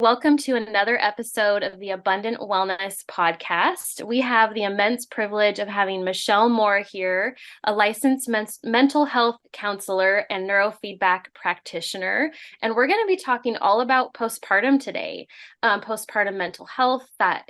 Welcome to another episode of the Abundant Wellness Podcast. We have the immense privilege of having Michelle Moore here, a licensed mental health counselor and neurofeedback practitioner. And we're going to be talking all about postpartum today, postpartum mental health, that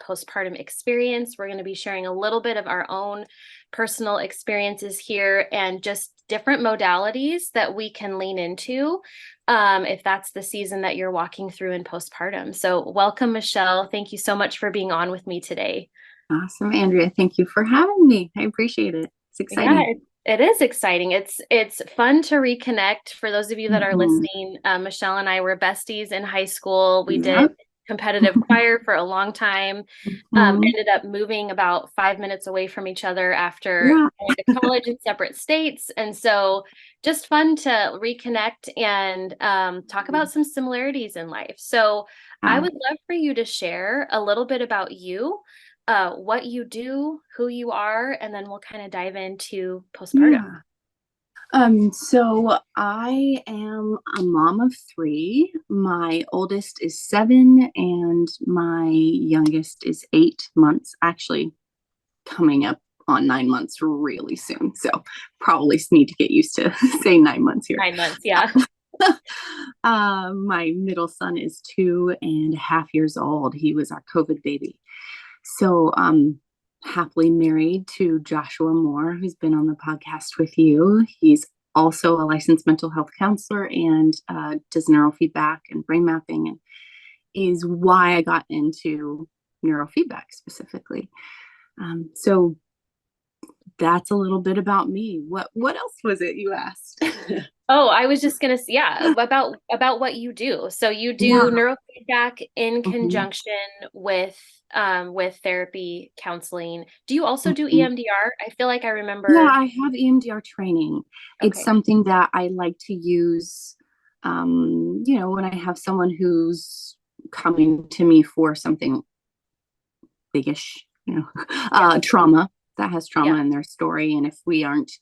postpartum experience. We're going to be sharing a little bit of our own personal experiences here and just different modalities that we can lean into if that's the season that you're walking through in postpartum. So welcome, Michelle. Thank you so much for being on with me today. Awesome, Andrea. Thank you for having me. I appreciate it. It's Yeah, exciting. it is exciting. It's fun to reconnect. For those of you that are Mhm. listening, Michelle and I were besties in high school. We did Yep. competitive choir for a long time. Mhm. Ended up moving about 5 minutes away from each other after Yeah. going to college in separate states. And so just fun to reconnect and talk about some similarities in life. So I Uh, would love for you to share a little bit about you, what you do, who you are, and then we'll kind of dive into postpartum. yeah. So I am a mom of three. My oldest is 7 and my youngest is 8 months, actually coming up on 9 months really soon. So probably need to get used to saying 9 months here. 9 months, yeah. My middle son is 2.5 years old. He was our COVID baby. So, happily married to Joshua Moore, who's been on the podcast with you. He's also a licensed mental health counselor and does neurofeedback and brain mapping, and is why I got into neurofeedback specifically. So that's a little bit about me. What else was it you asked? Oh, I was just gonna say, yeah, about what you do. So you Yeah. do neurofeedback in Mhm. conjunction with therapy counseling. Do you also do Mhm. EMDR? I feel like I Yeah, remember. I have EMDR training. It's Okay. something that I like to use, when I have someone who's coming to me for something biggish, Yeah. trauma that has Yeah. trauma in their story. And if we aren't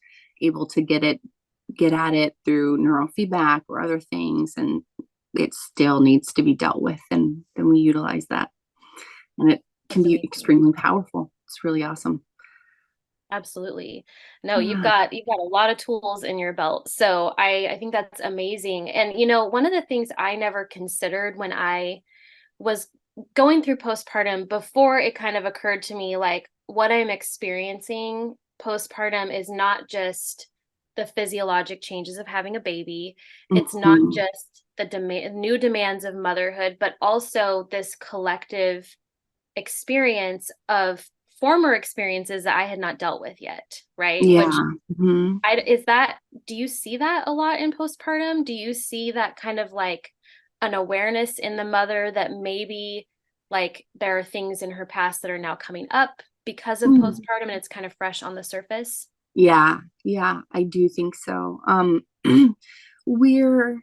able to get at it through neurofeedback or other things, and it still needs to be dealt with, and then we utilize that. And it can That's be amazing. extremely powerful. It's really awesome. Absolutely. No, you've Yeah. got a lot of tools in your belt. So I think that's amazing. And one of the things I never considered when I was going through postpartum, before it kind of occurred to me, like, what I'm experiencing postpartum is not just the physiologic changes of having a baby. It's not Mhm. just the new demands of motherhood, but also this collective experience of former experiences that I had not dealt with yet, right? Which Yeah. Mhm. is that, do you see that a lot in postpartum? Do you see that kind of like an awareness in the mother that maybe like there are things in her past that are now coming up because of Mm. postpartum and it's kind of fresh on the surface? Yeah, yeah, I do think so. We're,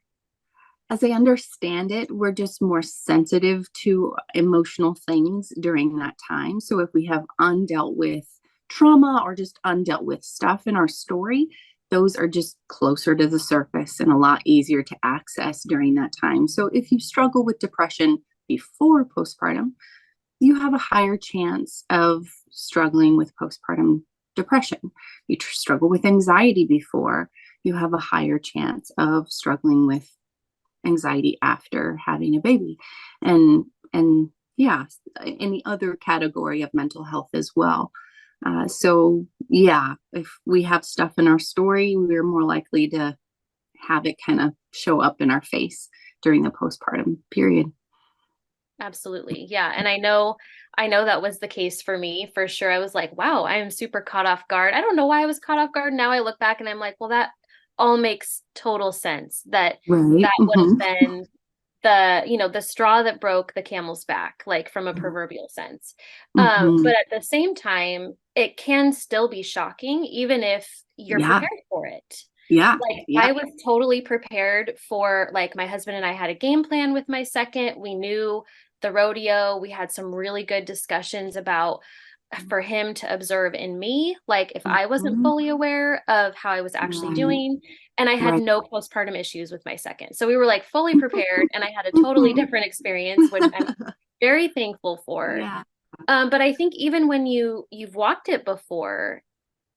as I understand it, we're just more sensitive to emotional things during that time. So if we have undealt with trauma or just undealt with stuff in our story, those are just closer to the surface and a lot easier to access during that time. So if you struggle with depression before postpartum, you have a higher chance of struggling with postpartum depression. You struggle with anxiety before, you have a higher chance of struggling with anxiety after having a baby. And yeah, any other category of mental health as well. So yeah, if we have stuff in our story, we're more likely to have it kind of show up in our face during the postpartum period. Absolutely. Yeah. And I know that was the case for me for sure. I was like, wow, I am super caught off guard. I don't know why I was caught off guard. Now I look back and I'm like, well, that all makes total sense that Right. that would have Mm-hmm. been the straw that broke the camel's back, like from a proverbial sense. Mm-hmm. But at the same time, it can still be shocking, even if you're Yeah. prepared for it. Yeah. Like Yeah. I was totally prepared for, like, my husband and I had a game plan with my second. We knew the rodeo. We had some really good discussions about for him to observe in me, like if I wasn't Mhm. fully aware of how I was actually Right. doing. And I had Right. no postpartum issues with my second. So we were like fully prepared, and I had a totally different experience, which I'm very thankful for. Yeah. But I think even when you've walked it before,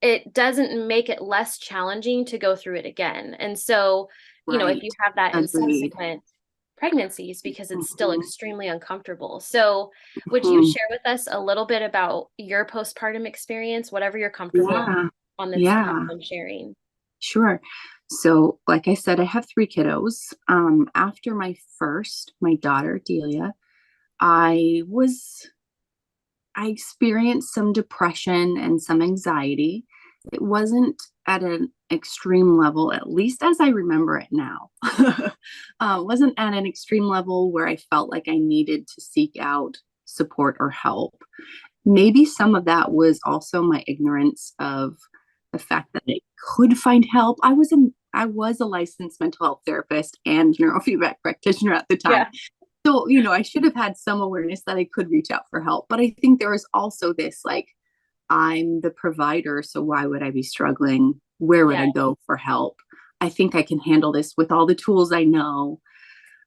it doesn't make it less challenging to go through it again. And so, if Right. you have that in Agreed. subsequent pregnancies, because it's still Mhm. extremely uncomfortable. So, would you Mhm. share with us a little bit about your postpartum experience, whatever you're comfortable Yeah. on this Yeah. platform sharing? Sure. So, like I said, I have three kiddos. After my daughter, Delia, I was I experienced some depression and some anxiety. It wasn't at an extreme level, at least as I remember it now. Wasn't at an extreme level where I felt like I needed to seek out support or help. Maybe some of that was also my ignorance of the fact that I could find help. I was a licensed mental health therapist and neurofeedback practitioner at the time. Yeah. So, I should have had some awareness that I could reach out for help. But I think there was also this like, I'm the provider, so why would I be struggling? Where would Yeah. I go for help? I think I can handle this with all the tools I know.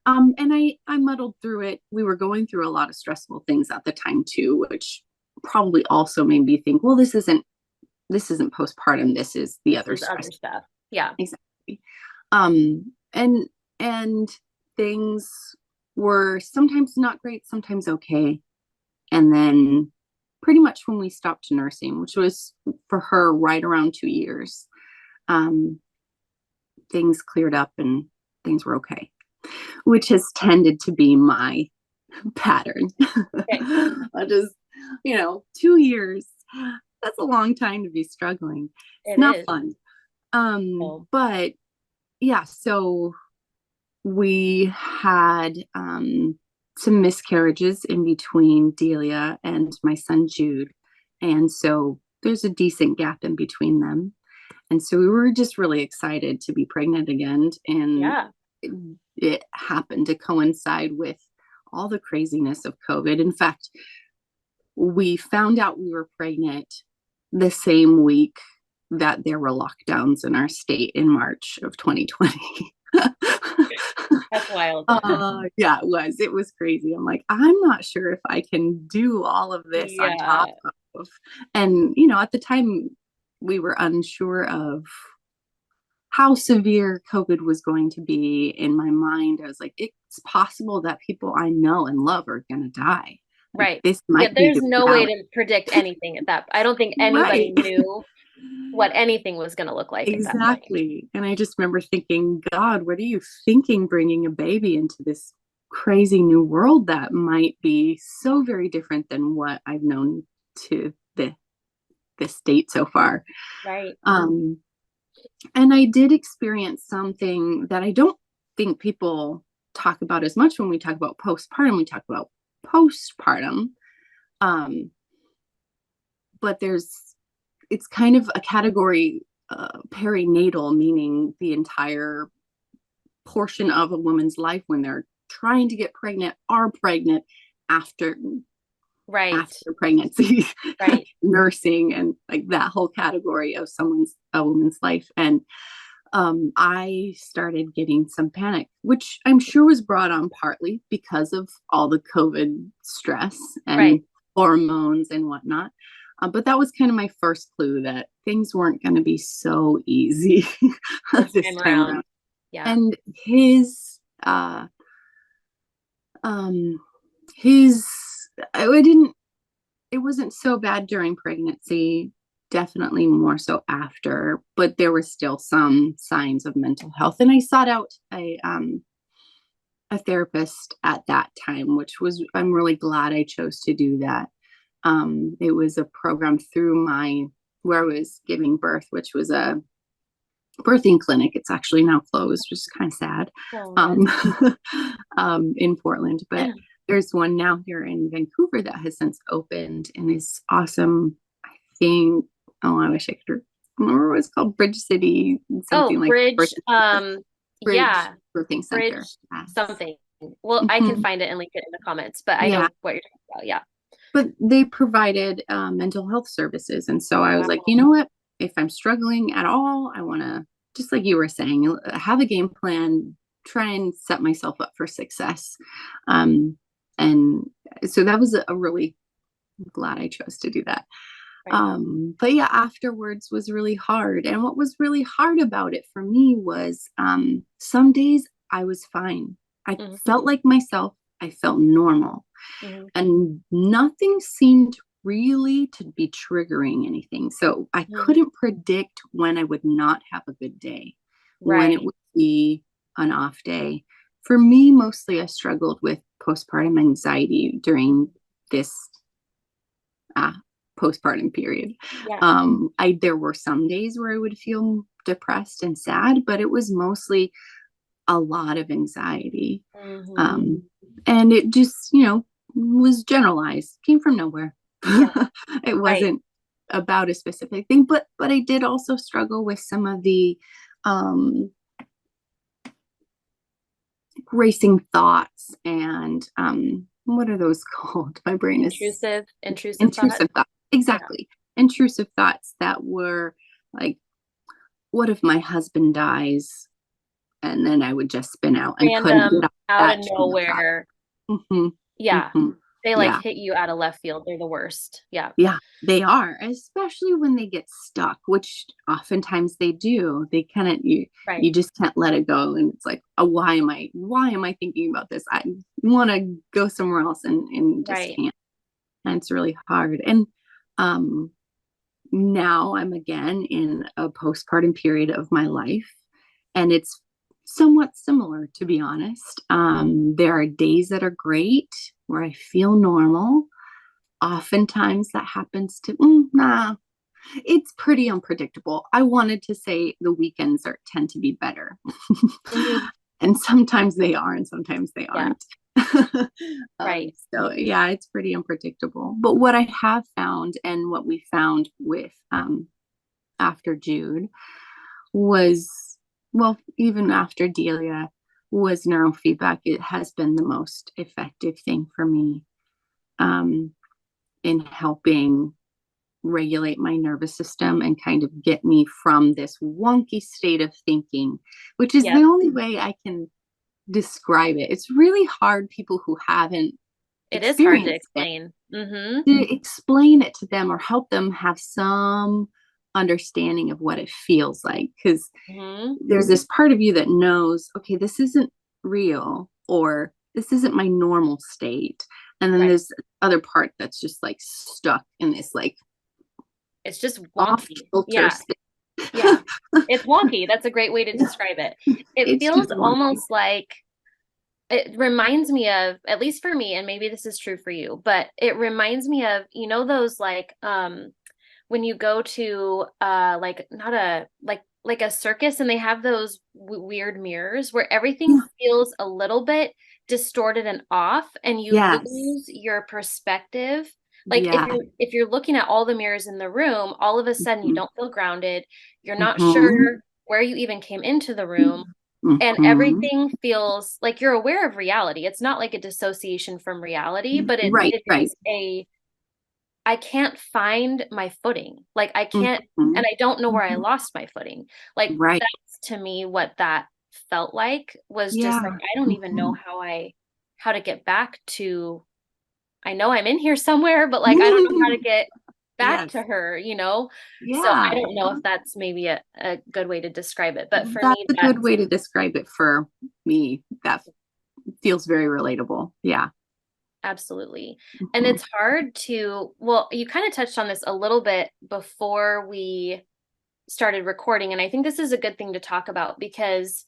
And I muddled through it. We were going through a lot of stressful things at the time too, which probably also made me think, well, this isn't postpartum. This is the other This is stress. other stuff. Yeah. Exactly. And things were sometimes not great, sometimes okay. And then pretty much when we stopped nursing, which was for her right around 2 years, um, things cleared up and things were okay, which has tended to be my pattern. Okay. I just, 2 years, that's a long time to be struggling. It's It not is. fun. Oh, But yeah, so we had some miscarriages in between Delia and my son Jude. And so there's a decent gap in between them. And so we were just really excited to be pregnant again. And yeah. it happened to coincide with all the craziness of COVID. In fact, we found out we were pregnant the same week that there were lockdowns in our state in March of 2020. That's wild. Yeah, it was crazy. I'm like, I'm not sure if I can do all of this on top Yeah. of, and at the time we were unsure of how severe COVID was going to be. In my mind, I was like, it's possible that people I know and love are going to die. Like, Right. this Yeah, might be there's the no way reality. to predict anything at that. I don't think anybody Right. knew what anything was going to look like at that point. Exactly. And I just remember thinking, God, what are you thinking bringing a baby into this crazy new world that might be so very different than what I've known to the state so far? Right. Um, and I did experience something that I don't think people talk about as much when we talk about postpartum. We talk about postpartum. Um, but it's kind of a category, perinatal, meaning the entire portion of a woman's life when they're trying to get pregnant, are pregnant after Right. pregnancy, Right. nursing, and like that whole category of a woman's life. And I started getting some panic, which I'm sure was brought on partly because of all the COVID stress Right. and hormones and whatnot. But that was kind of my first clue that things weren't going to be so easy This this time time around. around. Yeah. And um, his, I didn't, it wasn't so bad during pregnancy, definitely more so after, but there were still some signs of mental health. And I sought out a therapist at that time, I'm really glad I chose to do that. It was a program through where I was giving birth, which was a birthing clinic. It's actually now closed, which is kind of sad, Oh, um, in Portland. But there's one now here in Vancouver that has since opened and is awesome. I think, oh, I wish I could remember what it's called, Bridge City, something oh, like Bridge. Bridge Yeah, Birthing Bridge Center. Yes. something. Well, I can Mhm. find it and link it in the comments, but I Yeah. know what you're talking about. Yeah. But they provided mental health services. And so I was like, you Wow. know what? If I'm struggling at all, I want to, just like you were saying, have a game plan, try and set myself up for success. Um, and so that was a really glad I chose to do that. Right. But yeah, afterwards was really hard. And what was really hard about it for me was some days I was fine. I Hmm. felt like myself. I felt normal. Hmm. And nothing seemed really to be triggering anything. So I Hmm. couldn't predict when I would not have a good day, when it Right. would be an off day. For me, mostly I struggled with postpartum anxiety during this uh, postpartum period. Yeah. There were some days where I would feel depressed and sad, but it was mostly a lot of anxiety. Hmm. Um, and it just, was generalized, came from nowhere. Yeah. It Right. wasn't about a specific thing, but I did also struggle with some of the um, racing thoughts and what are those called? My brain is Intrusive thoughts. intrusive thoughts. Yeah. Exactly. Intrusive thoughts that were like, what if my husband dies? And then I would just spin out and couldn't get Random, off out of that train of thought. nowhere. Hmm. Yeah. Hmm. They like Yeah. hit you out of left field. They're the worst. Yeah. Yeah, they are, especially when they get stuck, which oftentimes they do. They kind of Right. you just can't let it go, and it's like, oh, why am I thinking about this? I want to go somewhere else, and just Right. can't. And it's really hard. And um, now I'm again in a postpartum period of my life, and it's somewhat similar, to be honest. There are days that are great where I feel normal. Oftentimes that happens to, nah, it's pretty unpredictable. I wanted to say the weekends tend to be better. Hmm. And sometimes they are, and sometimes they Yeah. aren't. Right. So yeah, it's pretty unpredictable. But what I have found, and what we found with after Jude was, well, even after Delia, was neurofeedback. It has been the most effective thing for me um, in helping regulate my nervous system and kind of get me from this wonky state of thinking, which is the Yep. only way I can describe it. It's really hard, people who haven't It is hard to experienced it, explain. Hmm. to explain it to them or help them have some understanding of what it feels like. Because Hmm. there's this part of you that knows, okay, this isn't real, or this isn't my normal state. And then Right. there's other part that's just like stuck in this like It's just off wonky. kilter Yeah. state. Yeah. It's wonky. That's a great way to describe it. It It's feels just wonky. almost like it reminds me of, at least for me, and maybe this is true for you, but it reminds me of, those like when you go to like not a like a circus and they have those weird mirrors where everything Yeah. feels a little bit distorted and off and you Yes. lose your perspective. Like if Yeah. you're looking at all the mirrors in the room, all of a sudden you Mhm. don't feel grounded. You're not Mhm. sure where you even came into the room, and Mhm. everything feels like you're aware of reality. It's not like a dissociation from reality, but it Right, it right. is a I can't find my footing. Like I can't, and Mhm. I don't know where I Mhm. lost my footing. Like Right. that's to me what that felt like, was just like Yeah. I don't even know Mhm. how to get back to, I know I'm in here somewhere, but like I don't know how to get back Yes. to her. So I Yeah. don't know if that's maybe a good way to describe it. But for That's me, a that good way to describe it for me. That feels very relatable. Yeah. absolutely. And Mhm. it's hard to, well, you kind of touched on this a little bit before we started recording. And I think this is a good thing to talk about because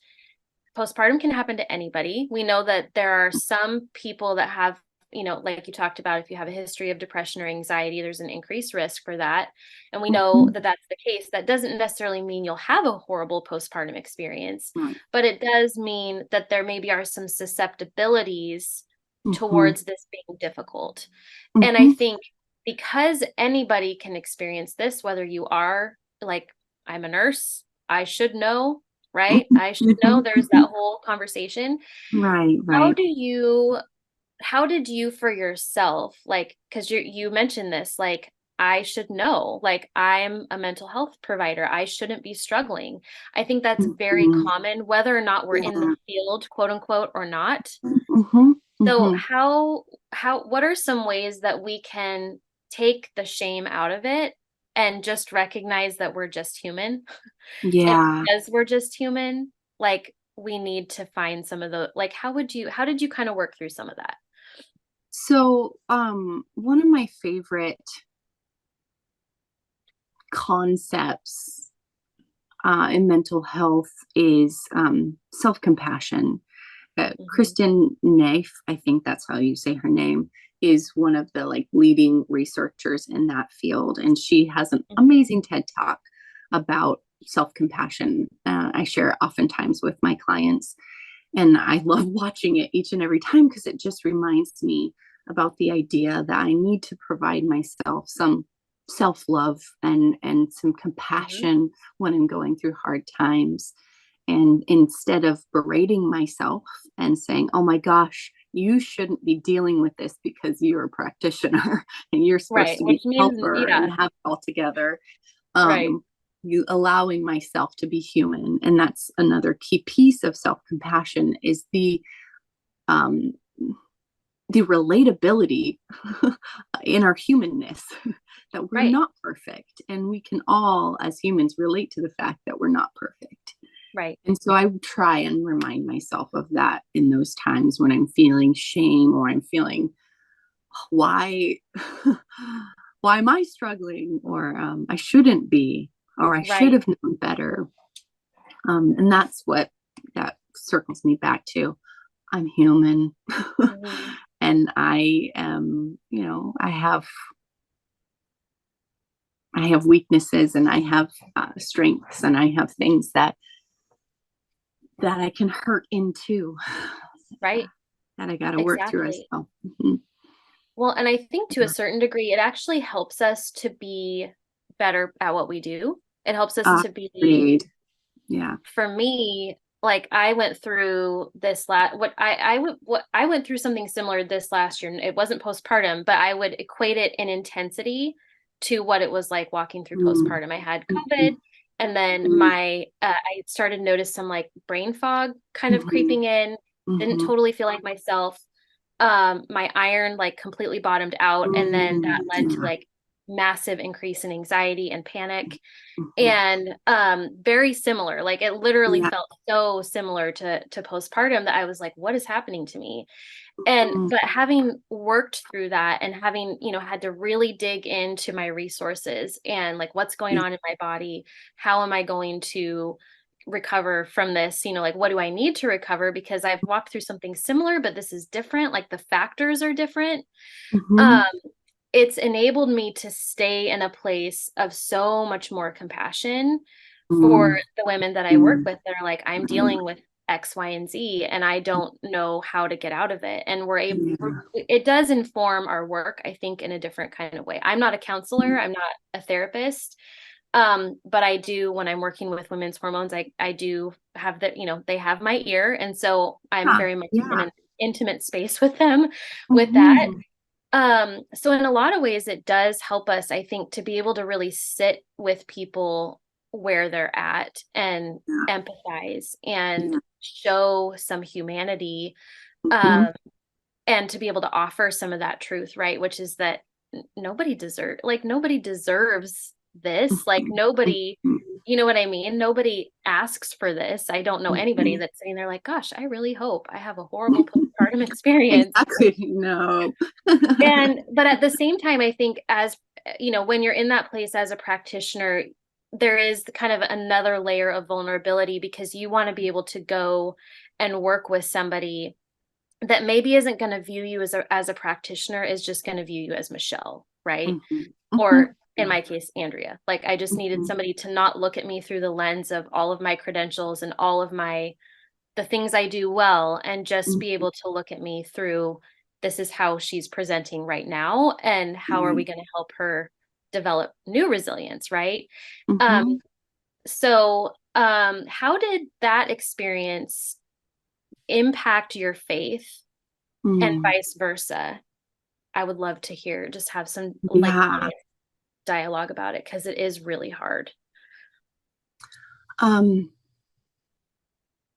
postpartum can happen to anybody. We know that there are some people that have, like you talked about, if you have a history of depression or anxiety, there's an increased risk for that. And we know Mhm. that that's the case. That doesn't necessarily mean you'll have a horrible postpartum experience, Right. but it does mean that there maybe are some susceptibilities Mhm. towards this being difficult. And I Mhm. think because anybody can experience this, whether you are like, I'm a nurse, I should know, right? Mhm. I should know, Mhm. there's that Mhm. whole conversation. Right, How right. do you how did you for yourself, like, because you mentioned this, like, I should know, like, I'm a mental health provider, I shouldn't be struggling. I think that's very Mhm. common, whether or not we're in the Yeah. field, quote unquote, or not. Hmm. So Hmm. what are some ways that we can take the shame out of it and just recognize that we're just human? And Yeah. because we're just human, like, we need to find some of the, like, how did you kind of work through some of that? So, one of my favorite concepts in mental health is self compassion. Mhm. Kristen Neff, I think that's how you say her name, is one of the like leading researchers in that field, and she has an Mhm. amazing TED talk about self compassion. I share it oftentimes with my clients, and I love watching it each and every time because it just reminds me about the idea that I need to provide myself some self love and some Mhm. compassion when I'm going through hard times. And instead of berating myself and saying, oh my gosh, you shouldn't be dealing with this because you're a practitioner and you're supposed Right, to be which a means helper and yeah, have it all together, right, um, you allowing myself to be human. And that's another key piece of self-compassion is um, the relatability in our humanness that we're right, not perfect and we can all as humans relate to the fact that we're not perfect. right. And so I try and remind myself of that in those times when I'm feeling shame or I'm feeling why why am I struggling, or I shouldn't be, or I should Right. have known better. And that's what that circles me back to. I'm human. Mhm. And I am, I have weaknesses and I have strengths and I have things that I can hurt into Right. that I got to work through as Exactly. well. Mhm. Well, and I think to a certain degree, it actually helps us to be better at what we do. It helps us to be, Agreed. Yeah. for me, like, I went through this what I went through something similar this last year. It wasn't postpartum, but I would equate it in intensity to what it was like walking through Mm-hmm. postpartum. I had COVID, and then I started notice some like brain fog kind of Mm-hmm. creeping in. Didn't Mm-hmm. totally feel like myself. My iron like completely bottomed out, and then that led to Yeah. like massive increase in anxiety and panic. Mm-hmm. And very similar, like it literally Yeah. felt so similar to postpartum that I was like, what is happening to me? And Mm-hmm. but having worked through that and having, had to really dig into my resources and like what's going Yeah. on in my body, how am I going to recover from this? Like, what do I need to recover? Because I've walked through something similar, but this is different. Like the factors are different. Mm-hmm. Um, it's enabled me to stay in a place of so much more compassion for the women that I work with that are like, I'm dealing with X, Y, and Z, and I don't know how to get out of it. And it does inform our work, I think, in a different kind of way. I'm not a counselor, I'm not a therapist. But I do, when I'm working with women's hormones, I do have they have my ear. And so I'm Yeah. very much in Yeah. an intimate space with them with that. Mm-hmm. So in a lot of ways, it does help us, I think, to be able to really sit with people where they're at and Yeah. empathize and Yeah. show some humanity, Mm-hmm. um, and to be able to offer some of that truth, right? Which is that nobody deserves this. Like nobody, Mm-hmm. you know what I mean? Nobody asks for this. I don't know anybody Mm-hmm. that's sitting there like, gosh, I really hope I have a horrible postpartum experience. Exactly. No. But at the same time, I think as when you're in that place as a practitioner, there is kind of another layer of vulnerability because you want to be able to go and work with somebody that maybe isn't going to view you as a practitioner, is just going to view you as Michelle, right? Mm-hmm. Mm-hmm. Or in my case, Andrea. Like I just needed Mm-hmm. somebody to not look at me through the lens of all of my credentials and all of the things I do well, and just be able to look at me through, this is how she's presenting right now, and how are we Mm-hmm. going to help her develop new resilience, right? Um, Mm-hmm. how did that experience impact your faith? and Mm. vice versa. I would love to hear, just have some like Yeah. dialogue about it, because it is really hard. Um,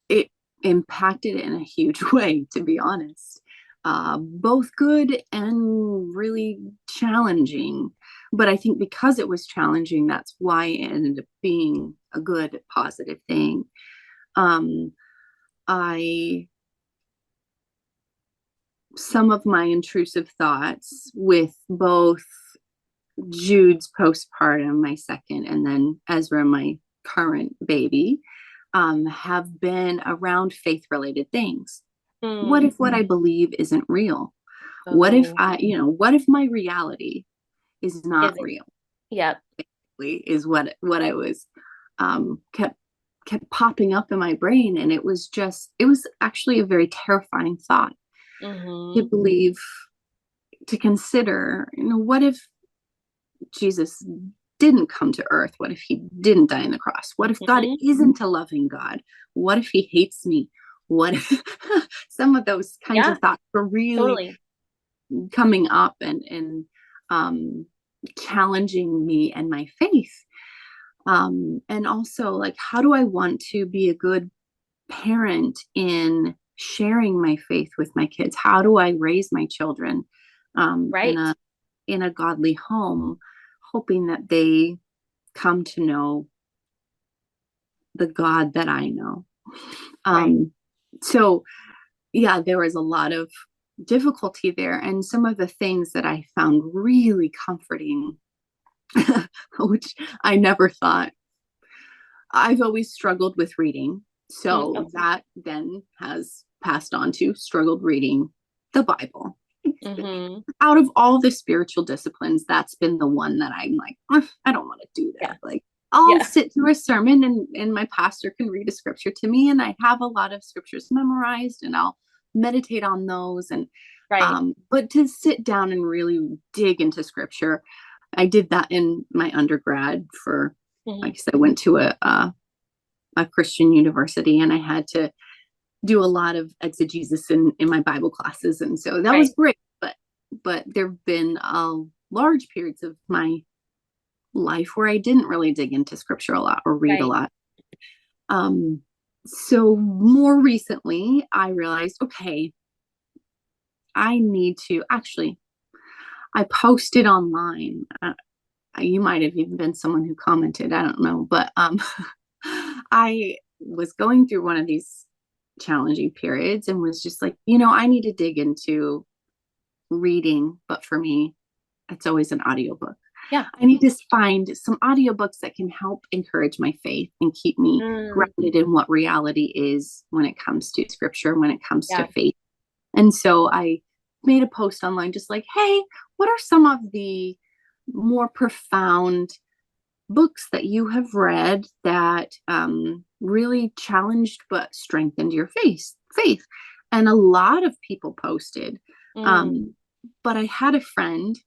it impacted in a huge way, to be honest. Both good and really challenging. But I think because it was challenging, that's why it ended up being a good, positive thing. Um, I Some of my intrusive thoughts with both Jude's postpartum, my second, and then Ezra, my current baby, have been around faith related things. What Mm. if what I believe isn't real? What if Oh, what if my reality is not is it? real? Yep. Is what I was kept popping up in my brain. And it was actually a very terrifying thought to Mm-hmm. believe, to consider, what if Jesus didn't come to earth? What if he didn't die on the cross? What if God Mm-hmm. isn't a loving God? What if he hates me? What if some of those kinds Yeah, of thoughts were really totally. coming up and um, challenging me and my faith. And also, like, how do I want to be a good parent in sharing my faith with my kids? How do I raise my children Right. in a godly home, hoping that they come to know the God that I know? Right. So yeah, there was a lot of difficulty there. And some of the things that I found really comforting, which I never thought, I've always struggled with reading. So Okay. that then has passed on to struggled reading the Bible. Mm-hmm. Out of all the spiritual disciplines, that's been the one that I'm like, I don't want to do Yeah. that. Like, I'll Yeah. sit through a sermon and my pastor can read a scripture to me. And I have a lot of scriptures memorized and I'll meditate on those. And Right. but to sit down and really dig into scripture, I did that in my undergrad for, Mm-hmm. like I said, I went to a Christian university and I had to do a lot of exegesis in my Bible classes. And so that was Right. great. But there have been large periods of my life where I didn't really dig into scripture a lot or read a Right. lot. So more recently, I realized, okay, I need to actually, I posted online. You might have even been someone who commented, I don't know, but I was going through one of these challenging periods and was just like, I need to dig into reading, but for me, it's always an audiobook. Yeah. I need to find some audiobooks that can help encourage my faith and keep me Mm. grounded in what reality is when it comes to scripture, when it comes to Yeah. faith. And so I made a post online just like, hey, what are some of the more profound books that you have read that really challenged but strengthened your faith? And a lot of people posted. Mm. Um, but I had a friend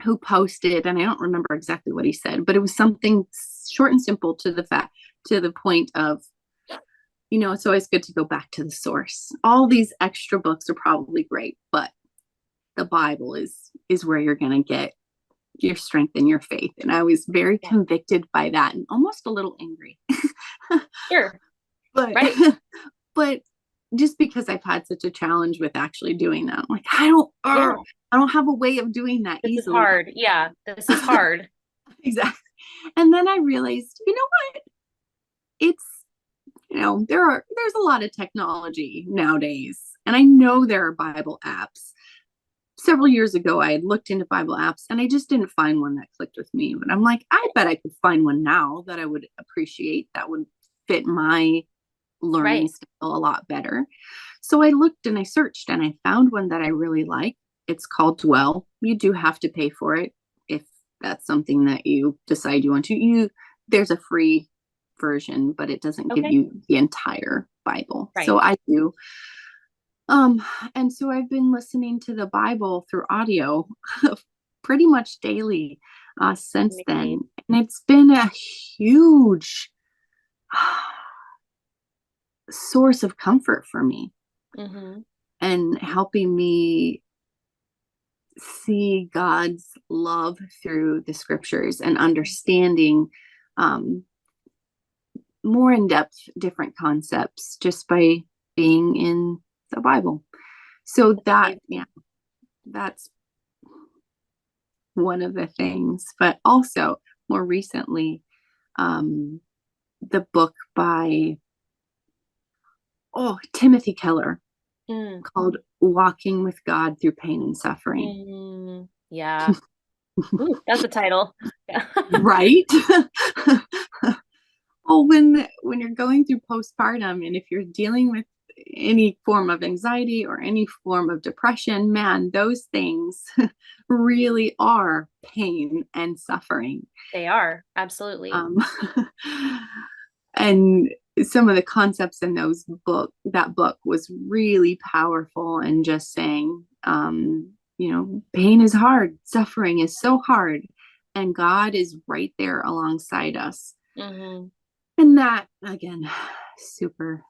who posted, and I don't remember exactly what he said, but it was something short and simple to the point of, it's always good to go back to the source. All these extra books are probably great, but the Bible is where you're going to get your strength and your faith. And I was very Yeah. convicted by that and almost a little angry. Sure. but Right. but just because I've had such a challenge with actually doing that, I'm like, Yeah. I don't have a way of doing that This is easily. hard. Yeah. This is hard. Exactly. And then I realized, what? It's, there's a lot of technology nowadays. And I know there are Bible apps. Several years ago, I had looked into Bible apps and I just didn't find one that clicked with me. But I'm like, I bet I could find one now that I would appreciate, that would fit my learning Right. style a lot better. So I looked and I searched and I found one that I really like. It's called Dwell. You do have to pay for it if that's something that you decide you want to. There's a free version, but it doesn't give Okay. you the entire Bible. Right. So I do. Um, and so I've been listening to the Bible through audio pretty much daily since then. Amazing. And it's been a huge source of comfort for me. Mm-hmm. and helping me see God's love through the scriptures and understanding more in depth different concepts just by being in the Bible. So that, yeah, that's one of the things. But also more recently, the book by Timothy Keller called Walking with God Through Pain and Suffering. Yeah. Ooh, that's a title. Yeah. Right? Well, when you're going through postpartum, and if you're dealing with any form of anxiety or any form of depression, man, those things really are pain and suffering. They are, absolutely. And some of the concepts in that book was really powerful, and just saying, pain is hard, suffering is so hard, and God is right there alongside us. Mm-hmm. And that, again, super,